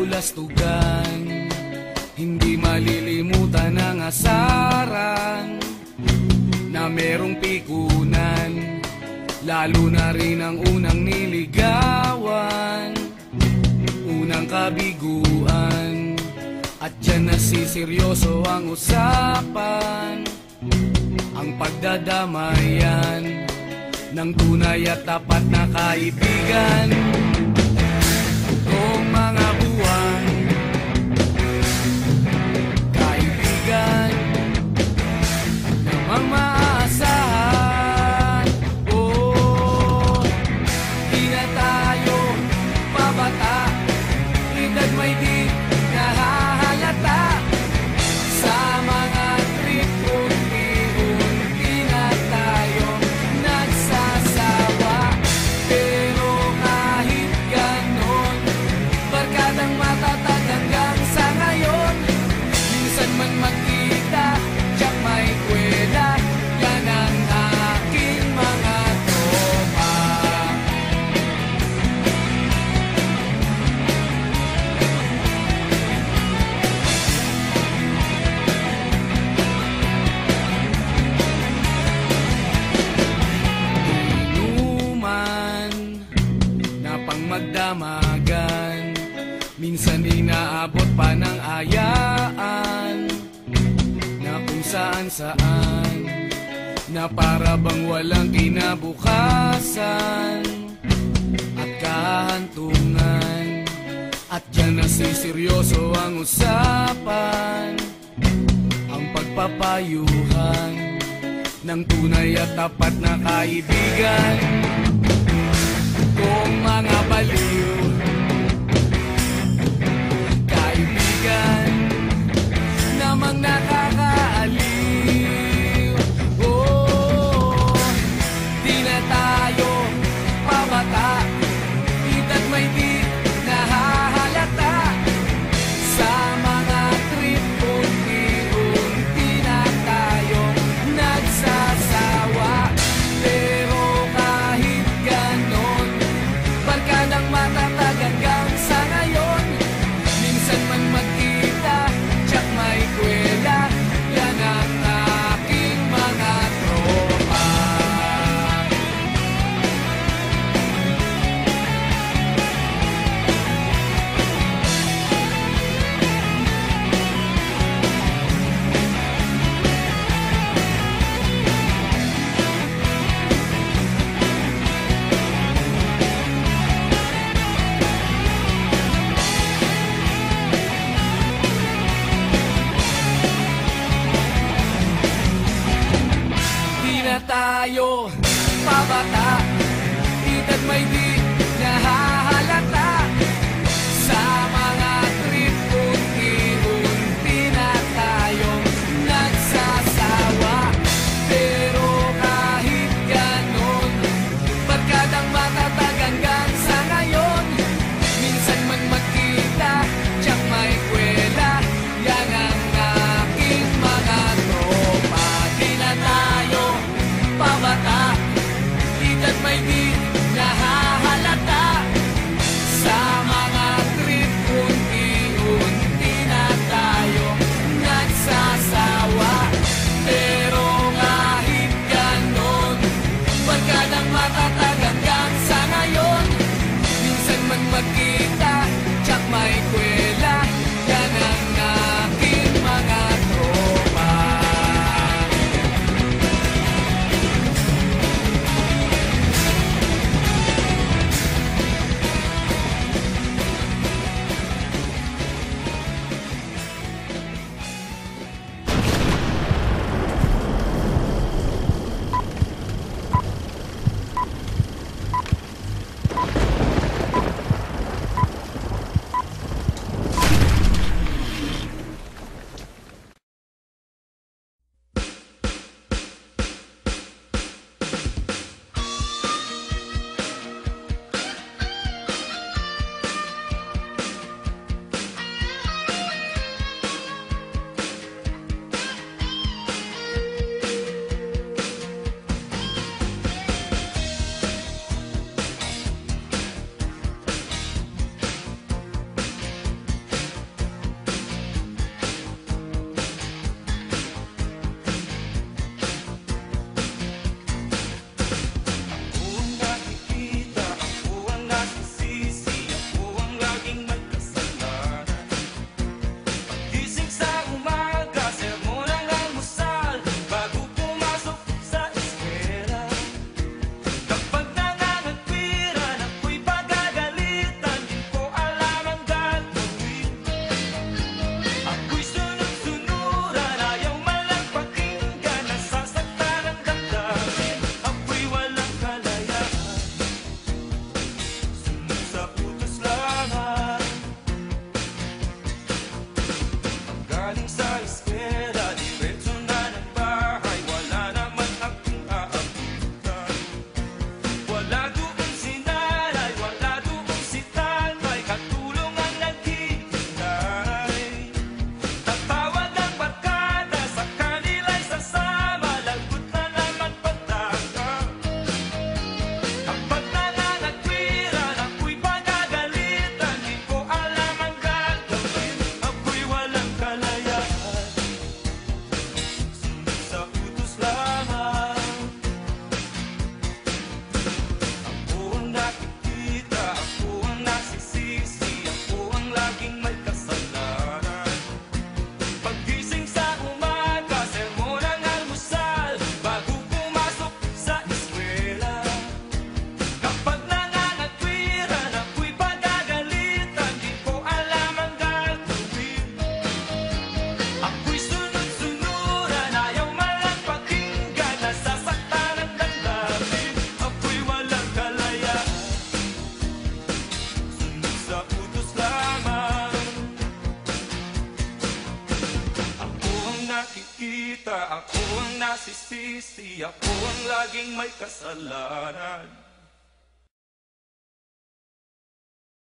lulastugan, hindi malilimutan ang asaran na merong pikunan, lalo na rin ang unang niligawan, unang kabiguan. At dyan nasiseryoso ang usapan, ang pagdadamayan ng tunay at tapat na kaibigan. Kung mga buwan, kaibigan namang maaasahan. Oh, di na tayo pabata, edad may di nahahalata. Sa mga trip unti-unti na tayo nagsasawa. Pero kahit ganon, barkadang matatag hanggang sa ngayon. Minsan man magkita, tiyak may kwela, yan ang aking mga tropa. Inuman na pang magdamagan, minsan inaabot pa ng ayaan, na kung saan-saan, na para bang walang kinabukasan at kahantungan. At dyan nasiseryoso ang usapan, ang pagpapayuhan ng tunay at tapat na kaibigan. Kung mga baliw, kaibigan namang nakakaaliw. Oh, di na tayo pabata, edad may di nahahalata. Sa mga trip unti-unti na tayo nagsasawa. Pero kahit ganon, barkadang matatag hanggang sa ngayon. Minsan man magkita, tiyak may kwela, yan ang aking mga tropa. Di na tayo pabata, edad may di nahahalata. Sa mga trip unti-unti na tayong nagsasawa. Pero kahit ganon, barkadang matatag hanggang sa ngayon. Minsan man magkita, tiyak may kwela, yan ang aking mga tropa. Di na tayo pabata, edad may di nahahalata. nakikita, ako ang nasisisi, ako ang laging may kasalanan.